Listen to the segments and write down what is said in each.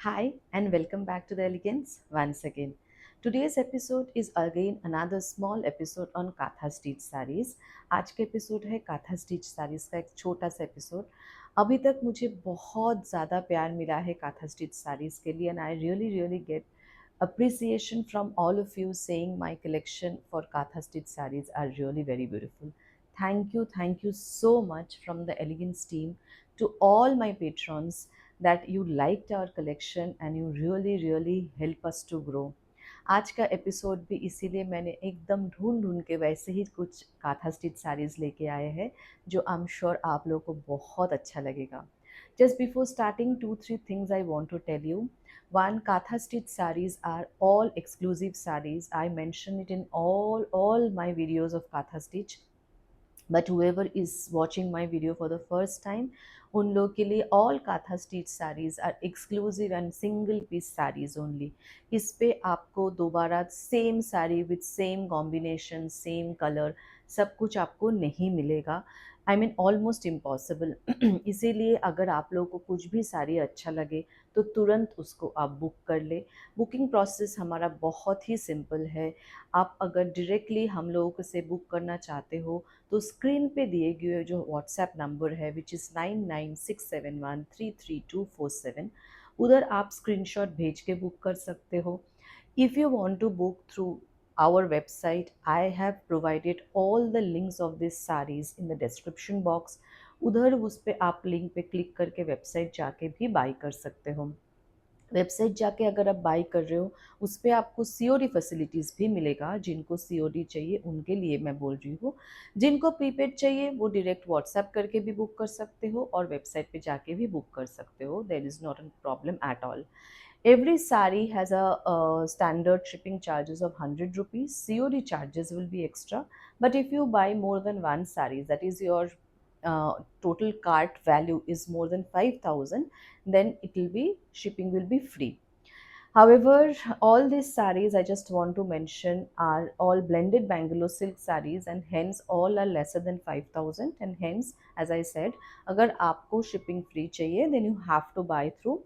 Hi and welcome back to the Elegance once again. Today's episode is again another small episode on kantha stitch sarees. आज का episode है काथा stitch sarees का एक छोटा सा episode. अभी तक मुझे बहुत ज़्यादा प्यार मिला है काथा स्टिच sarees के लिए and I really get appreciation from all of you saying my collection for Katha stitch sarees are really very beautiful. Thank you so much from the Elegance team to all my patrons that you liked our collection and you really help us to grow. आज का episode भी इसीलिए मैंने एकदम ढूंढ ढूंढ के वैसे ही कुछ काथा स्टिच साड़ीज़ लेके आए हैं जो आई एम श्योर आप लोगों को बहुत अच्छा लगेगा. Just before starting, 2-3 things I want to tell you. One, Katha stitch sarees are all exclusive sarees. I mention it in all my videos of Katha stitch. But whoever is watching my video for the first time, उन लोग के लिए all kantha stitch sarees are exclusive and single piece sarees only. इस पे आपको दोबारा same sari with same combination same colour सब कुछ आपको नहीं मिलेगा. I mean almost impossible. इसीलिए अगर आप लोगों को कुछ भी साड़ी अच्छा लगे तो तुरंत उसको आप बुक कर ले. बुकिंग प्रोसेस हमारा बहुत ही सिंपल है. आप अगर डायरेक्टली हम लोगों से बुक करना चाहते हो तो स्क्रीन पे दिए गए जो व्हाट्सएप नंबर है विच इज़ 9967133247 उधर आप स्क्रीनशॉट भेज के बुक कर सकते हो. If you want to book through our website, I have provided all the links of these sarees in the description box. उधर उस पे आप लिंक पे क्लिक करके वेबसाइट जाके भी बाई कर सकते हो. वेबसाइट जाके अगर आप बाई कर रहे हो उस पर आपको सीओडी फैसिलिटीज़ भी मिलेगा. जिनको सीओडी चाहिए उनके लिए मैं बोल रही हूँ. जिनको प्रीपेड चाहिए वो डायरेक्ट व्हाट्सएप करके भी बुक कर सकते हो और वेबसाइट पे जाके भी बुक कर सकते हो. There is not a problem at all. Every saree has a standard shipping charges of 100 rupees. COD charges will be extra. But if you buy more than one saree, that is your total cart value is more than 5,000, then it will be shipping will be free. However, all these sarees I just want to mention are all blended Bangalore silk sarees and hence all are lesser than 5,000 and hence as I said, अगर आपको shipping free चाहिए then you have to buy through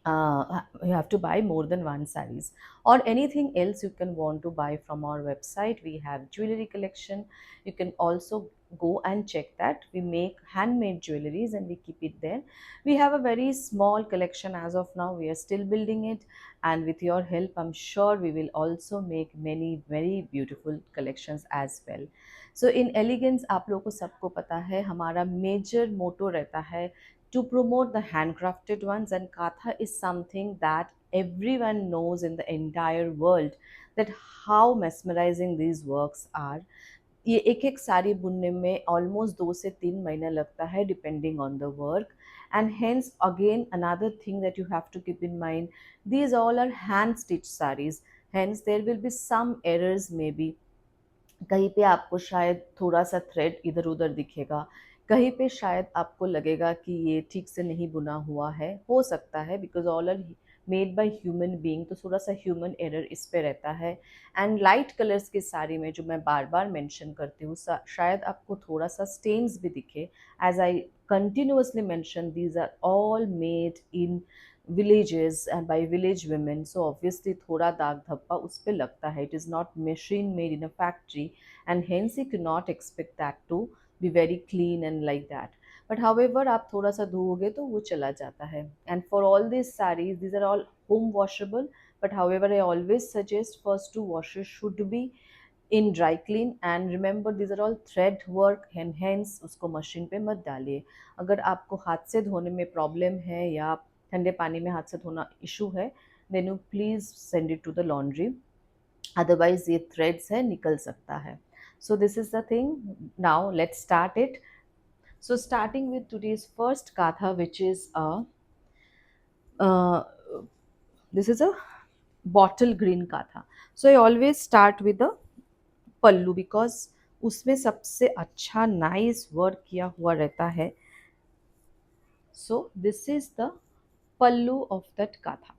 you have to buy more than one sarees or anything else you can want to buy from our website. We have jewelry collection. You can also go and check that we make handmade jewelries and we keep it there. We have a very small collection as of now. We are still building it and with your help I'm sure we will also make many very beautiful collections as well. So in elegance आप लोगों को सबको पता है हमारा major मोटो रहता है to promote the handcrafted ones, and Katha is something that everyone knows in the entire world that how mesmerizing these works are. ये एक एक साड़ी बुनने में ऑलमोस्ट 2 से 3 महीना लगता है depending on the work and hence again another thing that you have to keep in mind these all are hand stitch sarees hence there will be some errors maybe. कहीं पे आपको शायद थोड़ा सा थ्रेड इधर उधर दिखेगा. कहीं पे शायद आपको लगेगा कि ये ठीक से नहीं बुना हुआ है. हो सकता है because all are made by human being तो थोड़ा सा ह्यूमन एरर इस पे रहता है. एंड लाइट कलर्स की साड़ी में जो मैं बार बार मेंशन करती हूँ शायद आपको थोड़ा सा स्टेन्स भी दिखे. As I continuously mention these are all made in villages and by village women, so obviously थोड़ा दाग धब्बा उस पे लगता है. It is not machine made in a factory and hence you cannot expect that to be very clean and like that. But however आप थोड़ा सा धोओगे तो वो चला जाता है. And for all these sarees, these are all home washable, but however I always suggest first 2 washes should be in dry clean and remember these are all thread work and hence उसको machine पे मत डालिए. अगर आपको हाथ से धोने में प्रॉब्लम है या ठंडे पानी में हाथ से धोना इशू है then you please send it to the laundry. Otherwise ये थ्रेड्स है निकल सकता है. So this is the thing. Now let's start it. So starting with today's first katha which is a uh, this is a bottle green katha. So I always start with the pallu because उसमें सबसे अच्छा nice work किया हुआ रहता है. So this is the pallu of that katha,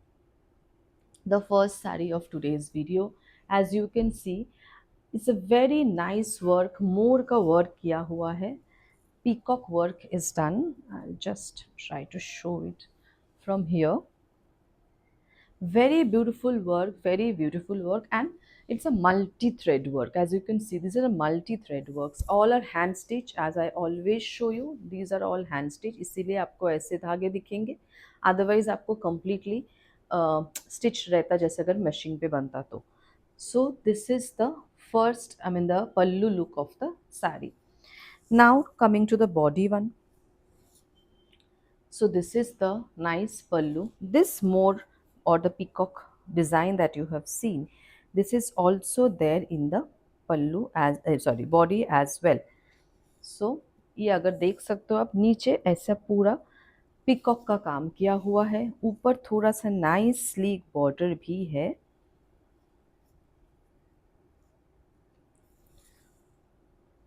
the first saree of today's video. As you can see, it's a very nice work. मोर का work किया हुआ है. Peacock work is done. I'll just try to show it from here. Very beautiful work, very beautiful work, and it's a multi-thread work. As you can see, these are a multi-thread works. All are hand stitch, as I always show you. These are all hand stitch. इसीलिए आपको ऐसे धागे दिखेंगे. Otherwise आपको completely stitch रहता जैसे अगर machine पे बनता तो. So this is the first, I mean the pallu look of the sari. Now coming to the body one. So this is the nice pallu. This more or the peacock design that you have seen, this is also there in the pallu as sorry body as well. So ये अगर देख सकते हो आप नीचे ऐसा पूरा peacock का काम किया हुआ है, ऊपर थोड़ा सा नाइस स्लीक बॉर्डर भी है.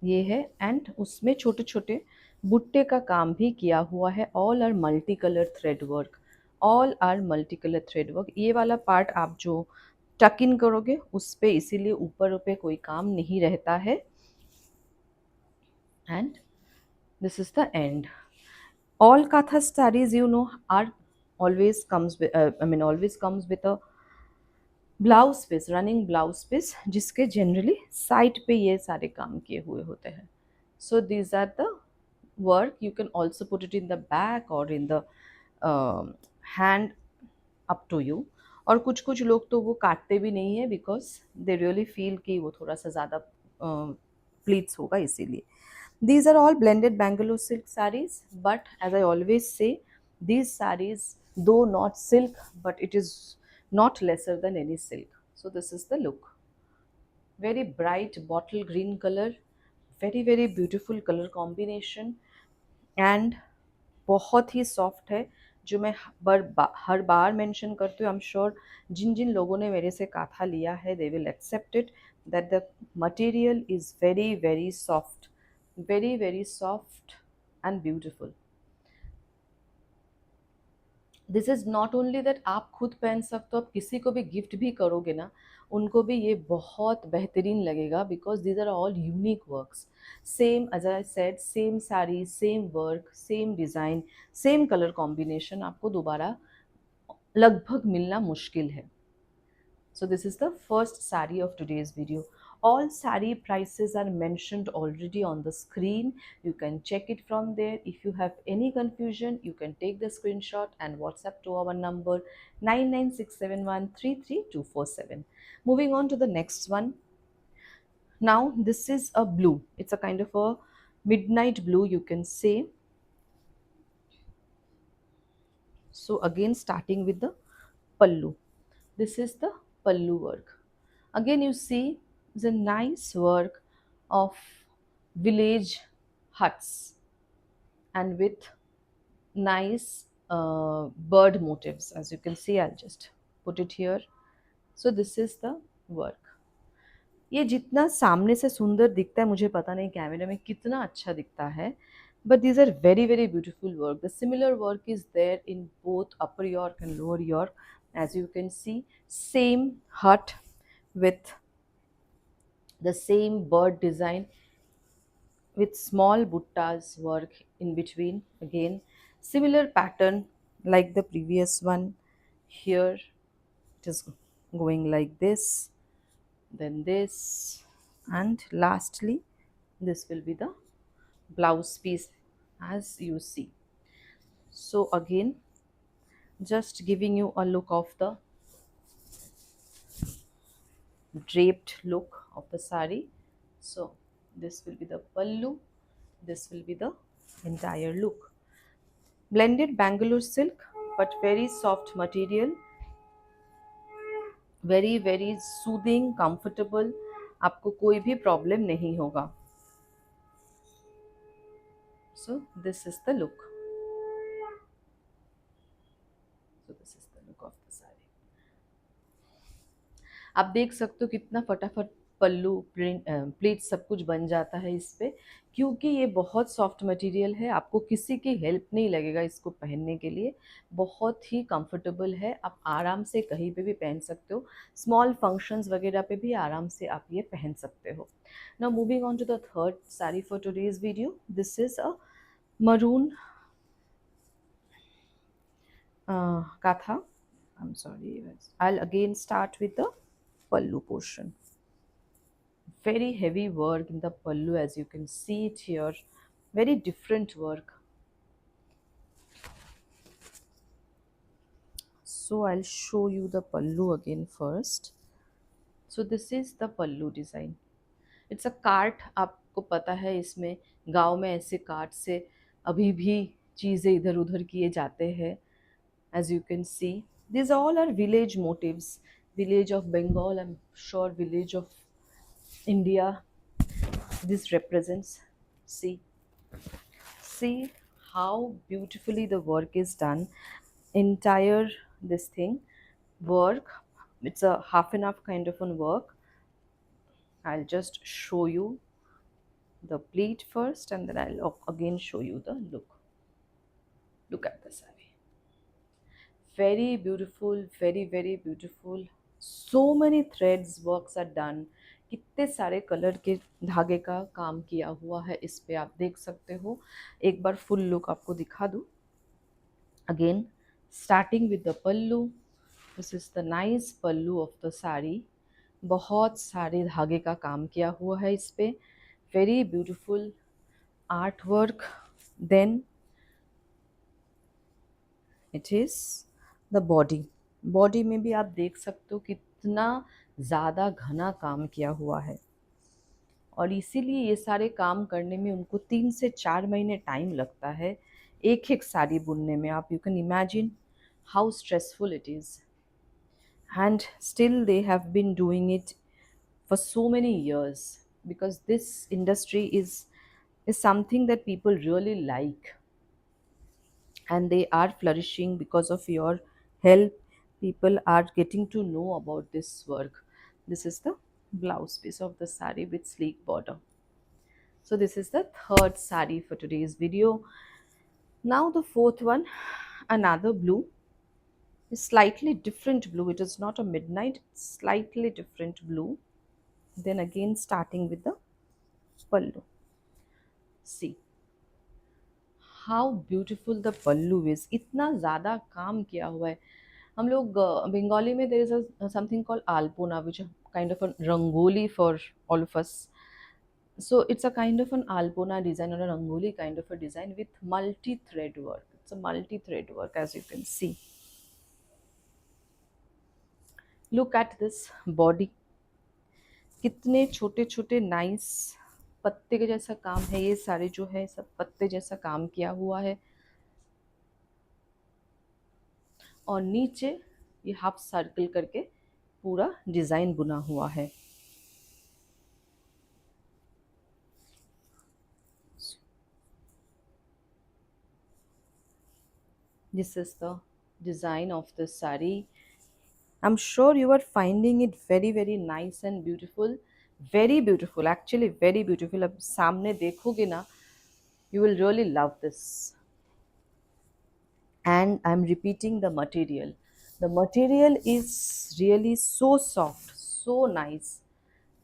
ये है एंड उसमें छोटे छोटे बुट्टे का काम भी किया हुआ है. All are multi colour thread work, all are multi colour thread work. ये वाला पार्ट आप जो टक इन करोगे उस पे इसीलिए ऊपर पे कोई काम नहीं रहता है. And this is the end. All katha sarees you know are always comes with always comes with a blouse piece, running blouse piece, जिसके जनरली साइड पे ये सारे काम किए हुए होते हैं. So these are the work. You can also put it in the back और in the hand, up to you. और कुछ कुछ लोग तो वो काटते भी नहीं है बिकॉज दे रियली फील कि वो थोड़ा सा ज़्यादा प्लीट्स होगा इसीलिए. These are all blended Bangalore silk sarees, but as I always say, these sarees, though not silk, but it is not lesser than any silk. So this is the look. Very bright bottle green color, very very beautiful color combination, and बहुत ही soft है. जो मैं हर बार mention करती हूँ. I am sure जिन जिन लोगों ने मेरे से काथा लिया है they will accept it that the material is very very soft, very very soft and beautiful. This is not only that आप खुद पहन सकते हो, आप किसी को भी गिफ्ट भी करोगे ना उनको भी ये बहुत बेहतरीन लगेगा because these are all unique works. Same as I said, same sari, same work, same design, same colour combination आपको दोबारा लगभग मिलना मुश्किल है. So this is the first sari of today's video. All sari prices are mentioned already on the screen. You can check it from there. If you have any confusion, you can take the screenshot and WhatsApp to our number 99671332447. Moving on to the next one. Now this is a blue. It's a kind of a midnight blue, you can say. So again starting with the pallu. This is the pallu work. Again, you see the nice work of village huts and with nice bird motifs. As you can see, I'll just put it here. So this is the work. ये जितना सामने से सुंदर दिखता है मुझे पता नहीं कैमरे में कितना अच्छा दिखता है, but these are very very beautiful work. The similar work is there in both Upper York and Lower York. As you can see, same hut with the same bird design with small buttas work in between. Again similar pattern like the previous one. Here it is going like this, then this, and lastly this will be the blouse piece as you see. So again just giving you a look of the draped look of the sari. So this will be the pallu, this will be the entire look. Blended Bangalore silk, but very soft material, very very soothing, comfortable. आपको कोई भी problem नहीं होगा. So this is the look. So this is the look of the saree. आप देख सकते हो कितना फटाफट पल्लू प्रिंट प्लीट सब कुछ बन जाता है इस पे, क्योंकि ये बहुत सॉफ्ट मटेरियल है. आपको किसी की हेल्प नहीं लगेगा इसको पहनने के लिए. बहुत ही कंफर्टेबल है, आप आराम से कहीं पे भी पहन सकते हो. स्मॉल फंक्शंस वगैरह पे भी आराम से आप ये पहन सकते हो. Now moving on to the third sari for today's video. This is a maroon kantha. I'm sorry, I'll again start with the pallu portion. Very heavy work in the pallu, as you can see it here. Very different work. So I'll show you the pallu again first. So this is the pallu design. It's a cart. आपको पता है इसमें गांव में ऐसे cart से अभी भी चीज़ें इधर उधर किए जाते हैं. As you can see, these all are village motifs. Village of Bengal, I'm sure village of India. This represents. See, see how beautifully the work is done. Entire this thing work. It's a half and half kind of a work. I'll just show you the pleat first, and then I'll again show you the look. Look at the saree. Very beautiful, very very beautiful. So many threads works are done. कितने सारे colour के धागे का काम किया हुआ है इस पे, आप देख सकते हो. एक बार फुल लुक आपको दिखा दूँ. Again starting with the pallu. This is the nice pallu of the sari. बहुत सारे धागे का काम किया हुआ है इस पे. Very beautiful art work. Then it is the body. Body में भी आप देख सकते हो कितना ज़्यादा घना काम किया हुआ है, और इसीलिए ये सारे काम करने में उनको 3 से 4 महीने टाइम लगता है एक एक साड़ी बुनने में. आप you can imagine how stressful it is. And still they have been doing it for so many years, because this industry is something that people really like, and they are flourishing because of your help. People are getting to know about this work. This is the blouse piece of the sari with sleek border. So this is the third sari for today's video. Now the fourth one, another blue. Is slightly different blue. It is not a midnight, it's slightly different blue. Then again starting with the pallu. See how beautiful the pallu is. इतना ज़्यादा काम किया हुआ है. हम लोग बंगाली में there is something called alpona, which kind of a rangoli for all of us. So it's a kind of an alpona design or a rangoli kind of a design with multi-thread work. It's a multi-thread work, as you can see. Look at this body. कितने छोटे छोटे nice पत्ते के जैसा काम है. ये सारे जो है सब पत्ते जैसा काम किया हुआ है, और नीचे ये हाफ सर्कल करके पूरा डिज़ाइन बुना हुआ है. This is the design of the sari. I'm sure you are finding it very very nice and beautiful. Very beautiful, actually very beautiful. अब सामने देखोगे ना, you will really love this. And I'm repeating the material. The material is really so soft, so nice,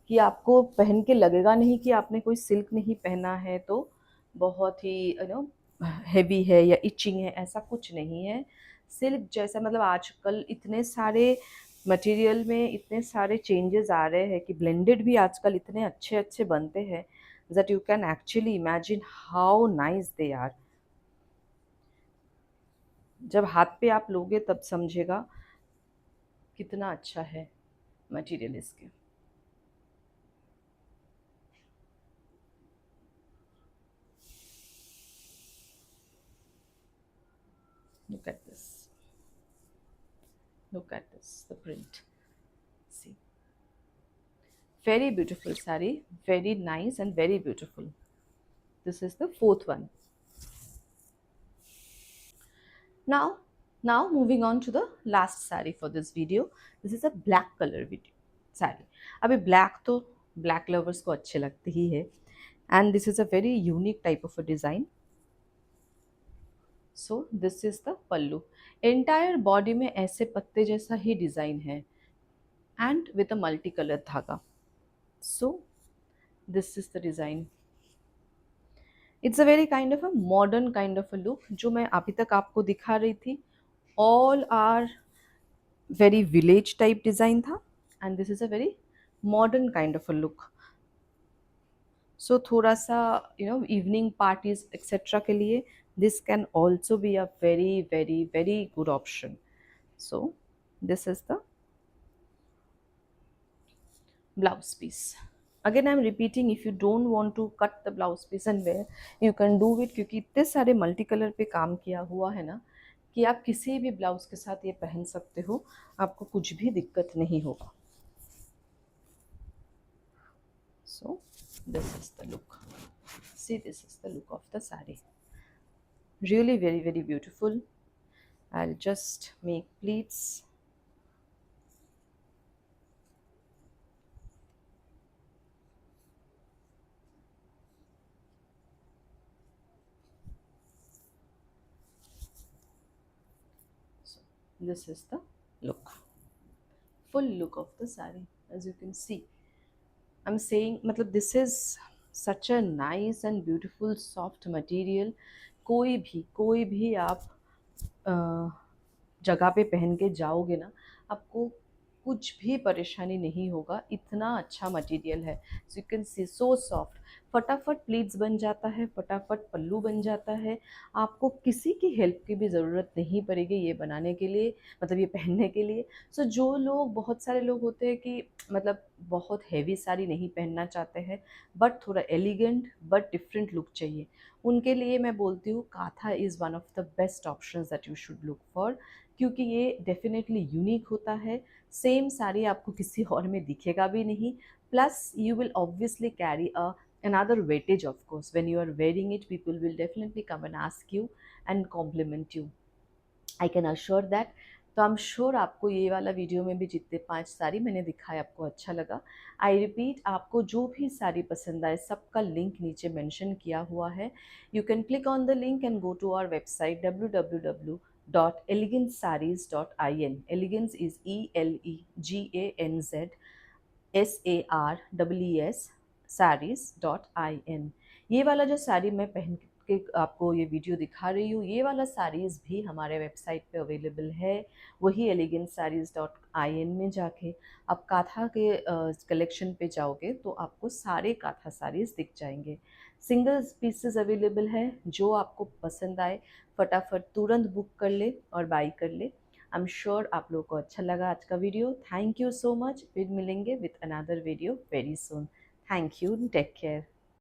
कि आपको पहन के लगेगा नहीं कि आपने कोई सिल्क नहीं पहना है, तो बहुत ही हैवी है या इचिंग है, ऐसा कुछ नहीं है. सिल्क जैसा, मतलब आजकल इतने सारे मटेरियल में इतने सारे चेंजेस आ रहे हैं कि ब्लेंडेड भी आजकल इतने अच्छे अच्छे बनते हैं that you can actually imagine how nice they are. जब हाथ पे आप लोगे तब समझेगा कितना अच्छा है मटेरियल इसके. Look at this. Look at this, the print. See. Very beautiful sari, very nice and very beautiful. This is the fourth one. Now, now moving on to the last sari for this video. This is a black color video sari. अभी black तो black lovers को अच्छे लगते ही है. And this is a very unique type of a design. So this is the pallu. Entire body में ऐसे पत्ते जैसा ही डिज़ाइन है, and with a multicolored धागा. So this is the design. It's a very kind of a modern kind of a look जो मैं अभी तक आपको दिखा रही थी. All are very village type design था and this is a very modern kind of a look. So थोड़ा सा इवनिंग पार्टीज एक्सेट्रा के लिए this can also be a very very very good option. So this is the blouse piece. Again I'm repeating, if you don't want to cut the blouse piece and wear, you can do it, क्योंकि इतने सारे multi colour पे काम किया हुआ है ना कि आप किसी भी ब्लाउज के साथ ये पहन सकते हो, आपको कुछ भी दिक्कत नहीं होगा. So this is the look. See, this is the look of the saree. Really very very beautiful. I'll just make pleats. So this is the look, full look of the saree. As you can see, I'm saying मतलब this is such a nice and beautiful soft material. कोई भी आप जगह पे पहन के जाओगे ना, आपको कुछ भी परेशानी नहीं होगा, इतना अच्छा मटेरियल है. So you can see so soft. फटाफट प्लीट्स बन जाता है, फटाफट पल्लू बन जाता है. आपको किसी की हेल्प की भी ज़रूरत नहीं पड़ेगी ये बनाने के लिए, मतलब ये पहनने के लिए. सो जो लोग, बहुत सारे लोग होते हैं कि मतलब बहुत हैवी साड़ी नहीं पहनना चाहते हैं, बट थोड़ा एलिगेंट बट डिफरेंट लुक चाहिए, उनके लिए मैं बोलती हूँ kantha is one of the best options that you should look for. क्योंकि ये डेफिनेटली यूनिक होता है. सेम साड़ी आपको किसी और में दिखेगा भी नहीं. Plus you will obviously carry a another weightage. Of course, when you are wearing it, people will definitely come and ask you and compliment you. I can assure that. तो आई एम श्योर आपको ये वाला video में भी जितने 5 साड़ी मैंने दिखाया आपको अच्छा लगा. आई रिपीट, आपको जो भी साड़ी पसंद आए सबका लिंक नीचे मेंशन किया हुआ है. You can click on the link and go to our website www.elegancesarees.in. Elegance is ELEGANZ sarees.in. ये वाला जो साड़ी मैं पहन के आपको ये वीडियो दिखा रही हूँ, ये वाला साड़ीज़ भी हमारे वेबसाइट पे अवेलेबल है. वही elegantsarees.in में जाके आप काथा के कलेक्शन पे जाओगे तो आपको सारे काथा साड़ीज़ दिख जाएंगे. सिंगल पीसेस अवेलेबल है. जो आपको पसंद आए फटाफट तुरंत बुक कर ले और बाई कर ले. आई एम श्योर आप लोगों को अच्छा लगा आज का video. Thank you so much. फिर मिलेंगे with another video very soon. Thank you. Take care.